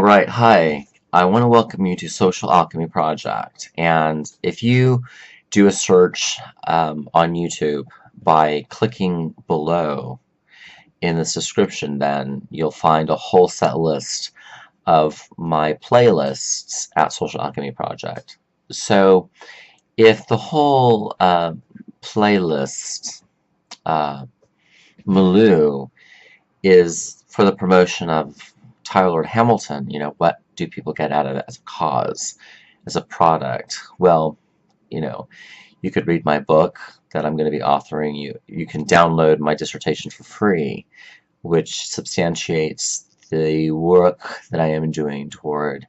Alright, hi. I want to welcome you to Social Alchemy Project. And if you do a search on YouTube by clicking below in this description, then you'll find a whole set list of my playlists at Social Alchemy Project. So if the whole playlist milieu is for the promotion of Tyler Hamilton, what do people get out of it as a cause, as a product? Well, you could read my book that I'm going to be authoring. You can download my dissertation for free, which substantiates the work that I am doing toward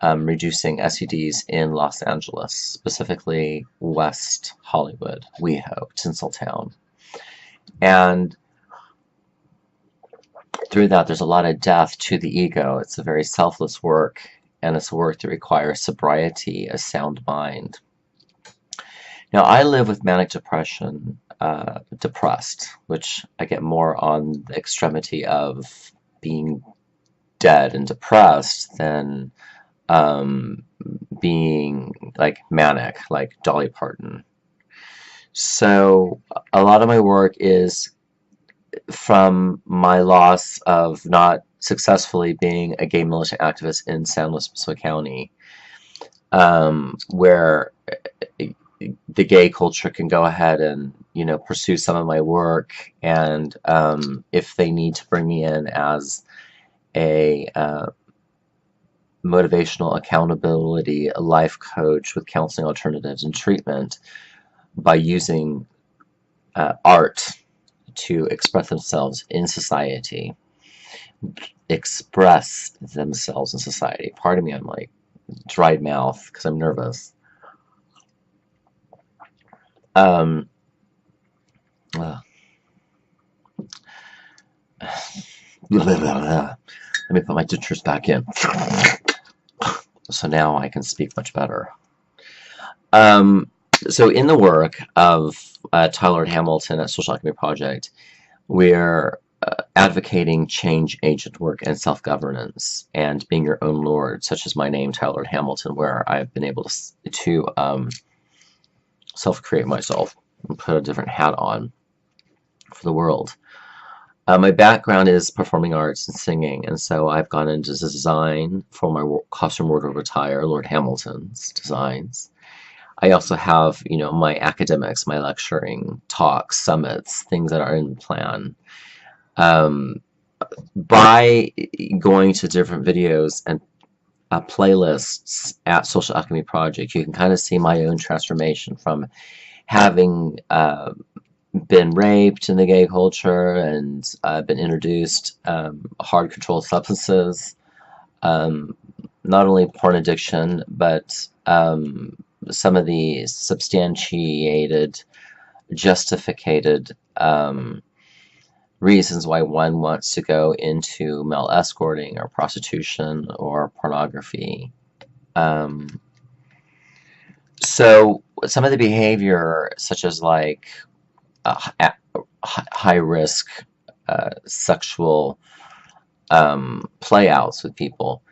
reducing SEDs in Los Angeles, specifically West Hollywood, WeHo, Tinseltown. And through that, there's a lot of death to the ego. It's a very selfless work, and it's a work that requires sobriety, a sound mind. Now, I live with manic depression, depressed, which I get more on the extremity of being dead and depressed than being like manic, like Dolly Parton. So a lot of my work is from my loss of not successfully being a gay militant activist in San Luis Obispo County, where the gay culture can go ahead and pursue some of my work, and if they need to bring me in as a motivational accountability, a life coach with counseling alternatives and treatment by using art to express themselves in society. Pardon me, I'm like dried mouth because I'm nervous. Let me put my dentures back in. So now I can speak much better. So in the work of Tyler Hamilton at Social Alchemy Project, we're advocating change agent work and self-governance and being your own lord, such as my name, Tyler Hamilton, where I've been able to self-create myself and put a different hat on for the world. My background is performing arts and singing, and so I've gone into design for my costume wardrobe attire, Lord Hamilton's designs. I also have, my academics, my lecturing, talks, summits, things that are in the plan. By going to different videos and playlists at Social Alchemy Project, you can kind of see my own transformation from having been raped in the gay culture and been introduced hard controlled substances, not only porn addiction, but some of the substantiated, justificated reasons why one wants to go into male escorting or prostitution or pornography. So some of the behavior, such as like high-risk sexual playouts with people,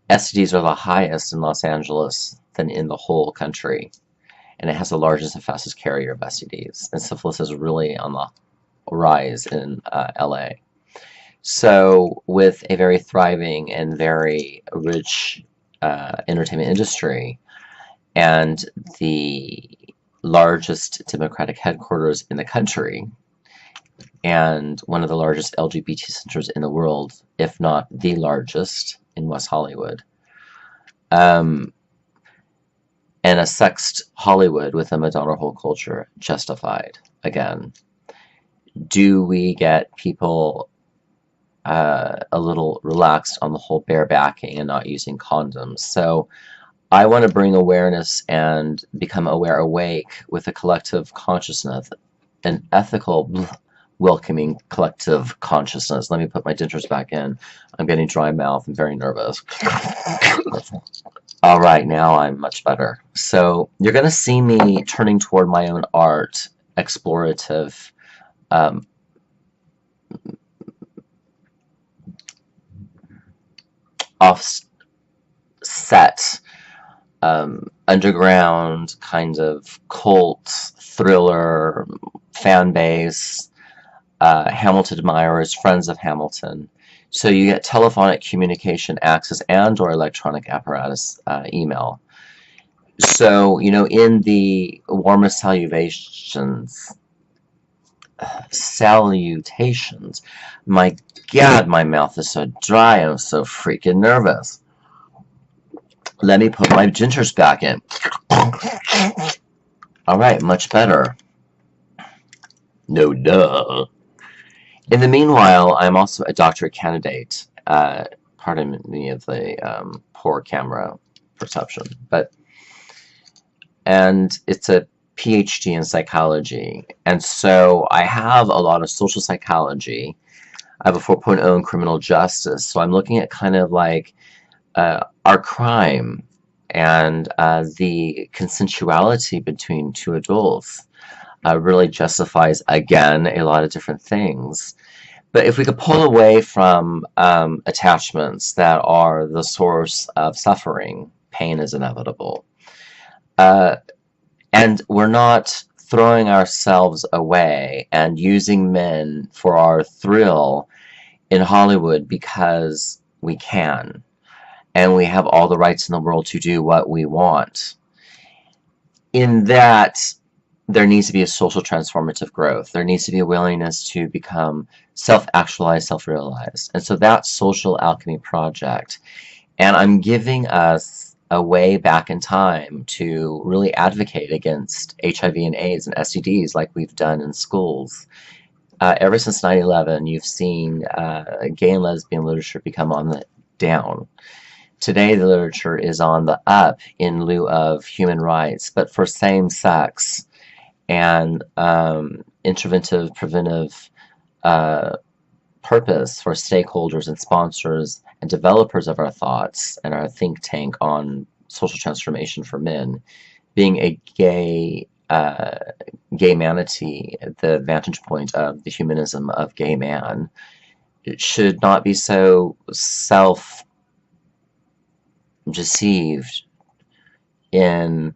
STDs are the highest in Los Angeles than in the whole country, and it has the largest and fastest carrier of STDs. And syphilis is really on the rise in LA. So with a very thriving and very rich entertainment industry and the largest Democratic headquarters in the country and one of the largest LGBT centers in the world, if not the largest, in West Hollywood, and a sexed Hollywood with a Madonna hole culture justified again, do we get people a little relaxed on the whole barebacking and not using condoms? So I want to bring awareness and become awake with a collective consciousness, an ethical, welcoming collective consciousness. Let me put my dentures back in. I'm getting dry mouth. I'm very nervous. All right, now I'm much better. So you're going to see me turning toward my own art, explorative, offset underground kind of cult thriller fan base, Hamilton admirers, friends of Hamilton. So you get telephonic communication access and or electronic apparatus email. So, you know, in the warmest salutations, my God, my mouth is so dry, I'm so freaking nervous. Let me put my gingers back in. Alright, much better. No duh. In the meanwhile, I'm also a doctorate candidate. Pardon me of the poor camera perception, and it's a PhD in psychology. And so I have a lot of social psychology. I have a 4.0 in criminal justice. So I'm looking at kind of like our crime and the consensuality between two adults really justifies, again, a lot of different things. But if we could pull away from attachments that are the source of suffering, pain is inevitable. And we're not throwing ourselves away and using men for our thrill in Hollywood because we can. And we have all the rights in the world to do what we want. In that, there needs to be a social transformative growth. There needs to be a willingness to become self-actualized, self-realized. And so that's Social Alchemy Project. And I'm giving us a way back in time to really advocate against HIV and AIDS and STDs like we've done in schools. Ever since 9/11, you've seen gay and lesbian literature become on the down. Today, the literature is on the up in lieu of human rights, but for same-sex and interventive, preventive purpose for stakeholders and sponsors and developers of our thoughts and our think tank on social transformation for men, being a gay manatee, the vantage point of the humanism of gay man, it should not be so self-deceived in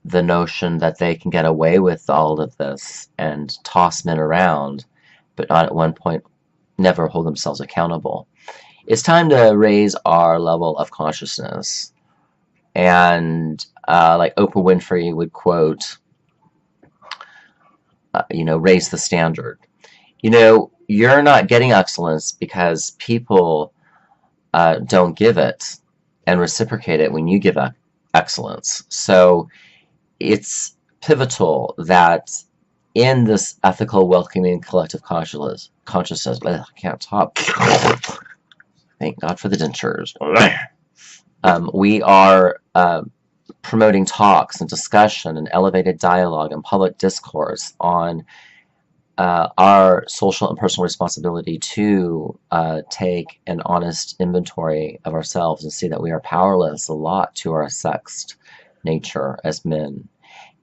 the notion that they can get away with all of this and toss men around, but not at one point never hold themselves accountable. It's time to raise our level of consciousness. And like Oprah Winfrey would quote, raise the standard. You're not getting excellence because people don't give it and reciprocate it when you give excellence. So it's pivotal that in this ethical, welcoming, collective consciousness, I can't talk. Thank God for the dentures. We are promoting talks and discussion and elevated dialogue and public discourse on our social and personal responsibility to take an honest inventory of ourselves and see that we are powerless a lot to our sexed nature as men.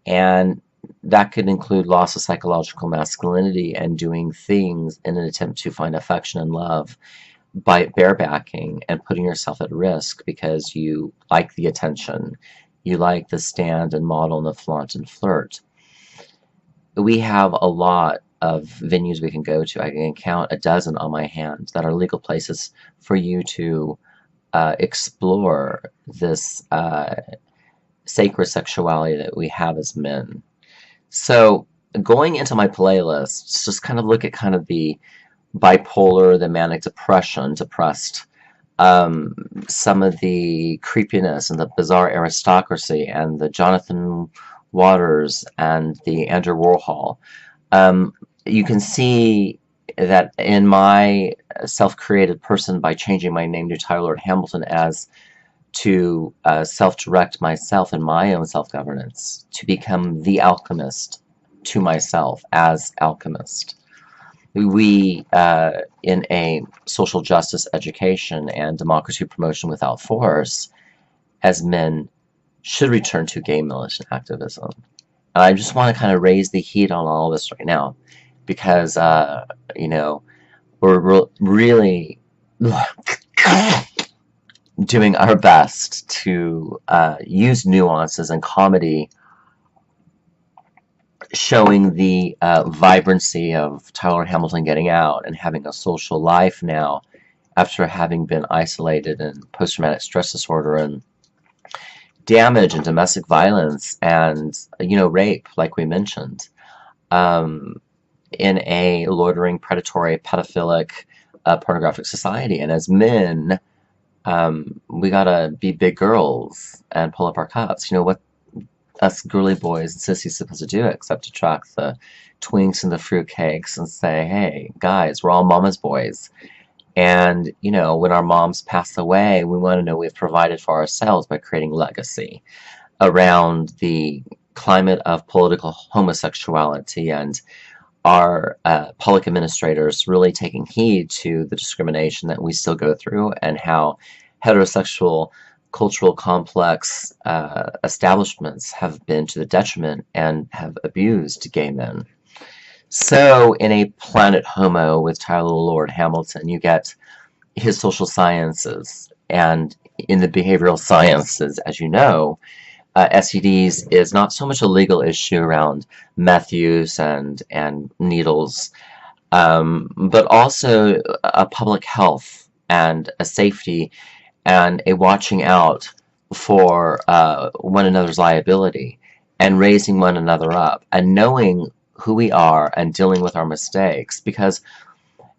And that could include loss of psychological masculinity and doing things in an attempt to find affection and love by barebacking and putting yourself at risk because you like the attention, you like the stand and model and the flaunt and flirt. We have a lot of venues we can go to. I can count a dozen on my hand that are legal places for you to explore this sacred sexuality that we have as men. So going into my playlists, just kind of look at kind of the bipolar, the manic depression, depressed, some of the creepiness and the bizarre aristocracy and the Jonathan Waters and the Andrew Warhol. You can see that in my self-created person by changing my name to Tyler Lord Hamilton as to self-direct myself in my own self-governance, to become the alchemist to myself as alchemist. We, in a social justice education and democracy promotion without force, as men, should return to gay militant activism. And I just want to kind of raise the heat on all of this right now, because, we're really doing our best to use nuances and comedy, showing the vibrancy of Tyler Hamilton getting out and having a social life now after having been isolated and post-traumatic stress disorder and damage and domestic violence and, rape, like we mentioned, um, in a loitering, predatory, pedophilic, pornographic society. And as men, we gotta be big girls and pull up our cups. What us girly boys and sissies supposed to do except attract the twinks and the fruitcakes and say, hey, guys, we're all mama's boys. And, when our moms pass away, we want to know we've provided for ourselves by creating legacy around the climate of political homosexuality and our public administrators really taking heed to the discrimination that we still go through and how heterosexual cultural complex establishments have been to the detriment and have abused gay men. So in a Planet Homo with Tyler Lord Hamilton, you get his social sciences, and in the behavioral sciences, as you know, STDs is not so much a legal issue around meth use and needles, but also a public health and a safety and a watching out for one another's liability and raising one another up and knowing who we are and dealing with our mistakes, because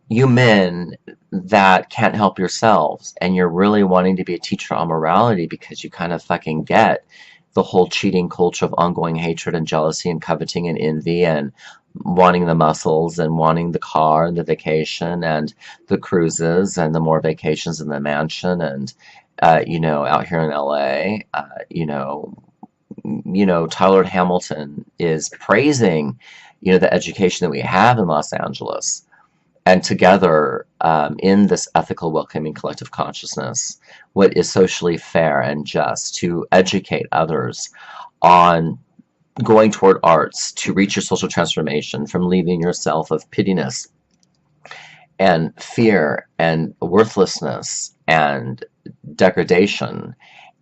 you men that can't help yourselves and you're really wanting to be a teacher on morality because you kind of fucking get the whole cheating culture of ongoing hatred and jealousy and coveting and envy and wanting the muscles and wanting the car and the vacation and the cruises and the more vacations in the mansion and out here in LA, Tyler Hamilton is praising, the education that we have in Los Angeles. And together, in this ethical, welcoming collective consciousness, what is socially fair and just to educate others on going toward arts to reach your social transformation from leaving yourself of pittiness and fear and worthlessness and degradation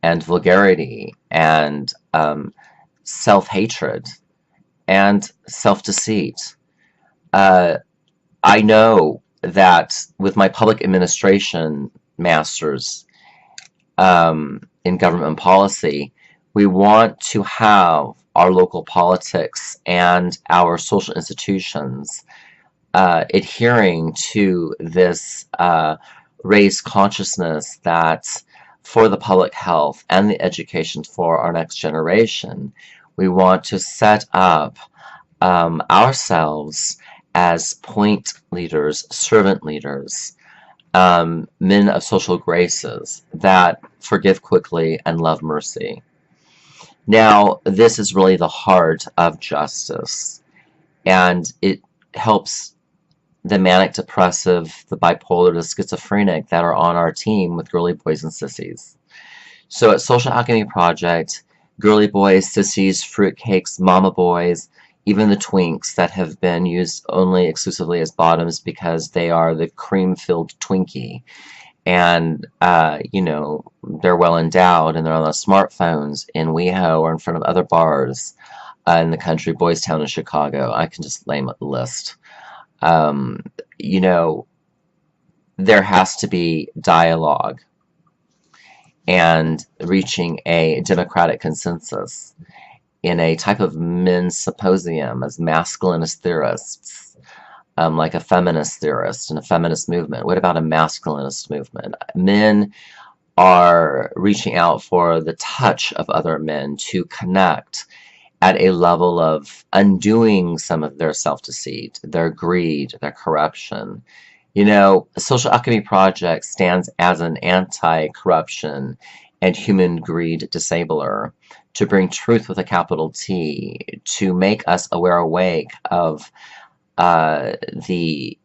and vulgarity and self-hatred and self-deceit. I know that with my public administration masters in government policy, we want to have our local politics and our social institutions adhering to this raised consciousness that for the public health and the education for our next generation, we want to set up ourselves as point leaders, servant leaders, men of social graces that forgive quickly and love mercy. Now, this is really the heart of justice, and it helps the manic depressive, the bipolar, the schizophrenic that are on our team with girly boys and sissies. So at Social Alchemy Project, girly boys, sissies, fruitcakes, mama boys, even the twinks that have been used only exclusively as bottoms because they are the cream-filled Twinkie. And, they're well endowed and they're on their smartphones in WeHo or in front of other bars in the country, Boys Town in Chicago. I can just name a list. There has to be dialogue and reaching a democratic consensus in a type of men's symposium as masculinist theorists, like a feminist theorist and a feminist movement. What about a masculinist movement? Men are reaching out for the touch of other men to connect at a level of undoing some of their self-deceit, their greed, their corruption. The Social Alchemy Project stands as an anti-corruption and human greed disabler, to bring truth with a capital T, to make us awake of the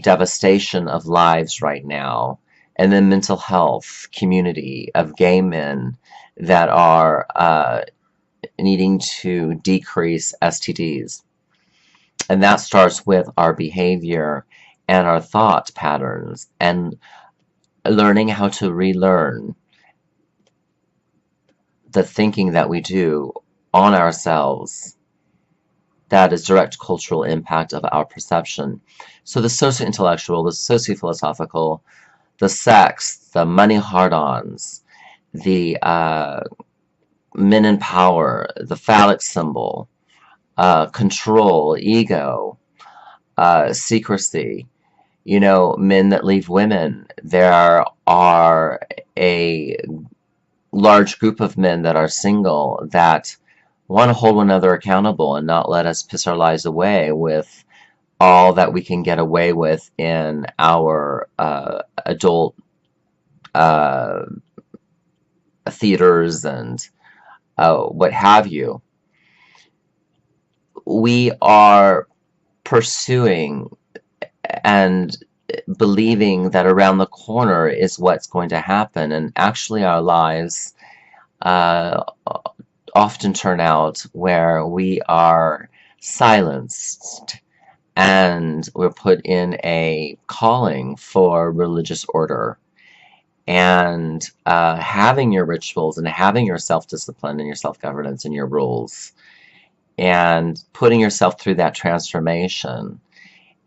devastation of lives right now, and the mental health community of gay men that are needing to decrease STDs. And that starts with our behavior and our thought patterns, and learning how to relearn the thinking that we do on ourselves that is direct cultural impact of our perception. So the socio-intellectual, the socio-philosophical, the sex, the money hard-ons, the men in power, the phallic symbol, control, ego, secrecy, men that leave women. There are a large group of men that are single that want to hold one another accountable and not let us piss our lives away with all that we can get away with in our adult theaters and what have you. We are pursuing and believing that around the corner is what's going to happen, and actually our lives often turn out where we are silenced and we're put in a calling for religious order. And having your rituals and having your self-discipline and your self-governance and your rules and putting yourself through that transformation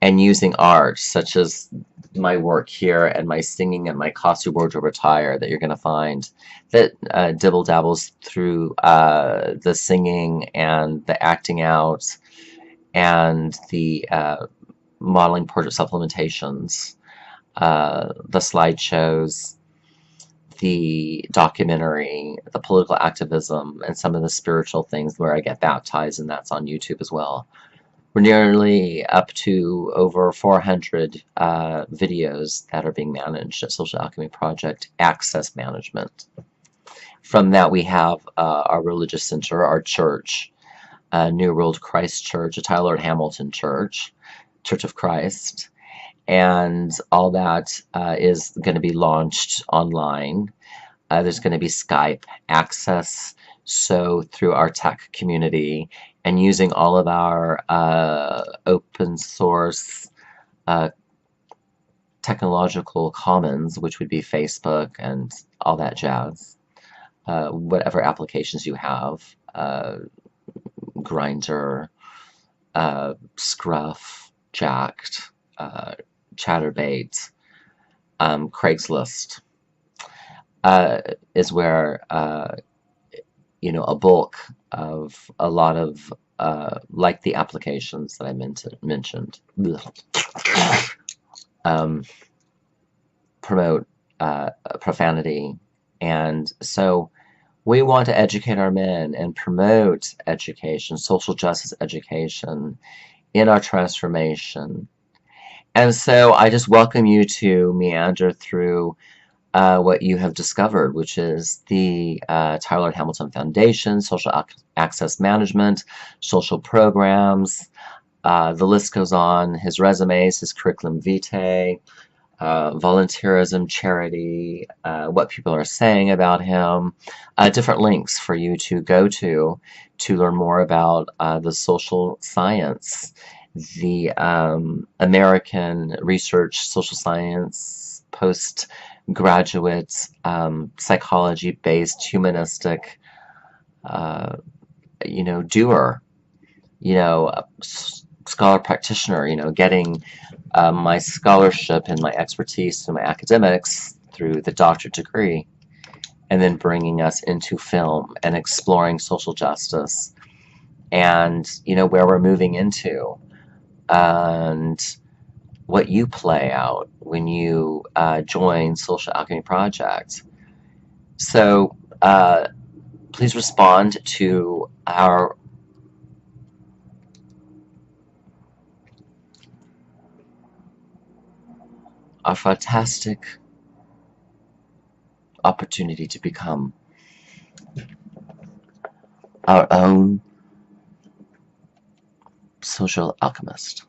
and using art such as my work here and my singing and my costume wardrobe attire that you're going to find that dibble dabbles through the singing and the acting out and the modeling portrait supplementations, the slideshows, the documentary, the political activism, and some of the spiritual things where I get baptized, and that's on YouTube as well. We're nearly up to over 400 videos that are being managed at Social Alchemy Project Access Management. From that, we have our religious center, our church, New World Christ Church, a Tyler Hamilton Church, Church of Christ, and all that is going to be launched online. There's going to be Skype access, so through our tech community and using all of our open source technological commons, which would be Facebook and all that jazz, whatever applications you have, Grindr, Scruff, Jacked, Chatterbait, Craigslist is where a bulk of a lot of like the applications that I mentioned promote profanity, and so we want to educate our men and promote education, social justice education in our transformation. And so I just welcome you to meander through what you have discovered, which is the Tyler Hamilton Foundation, Social Access Management, social programs. The list goes on, his resumes, his curriculum vitae, volunteerism, charity, what people are saying about him, different links for you to go to learn more about the social science, the American research social science postgraduate psychology-based humanistic doer, scholar practitioner, getting my scholarship and my expertise and my academics through the doctorate degree, and then bringing us into film and exploring social justice and where we're moving into and what you play out when you join Social Alchemy Project. So please respond to our fantastic opportunity to become our own social alchemist.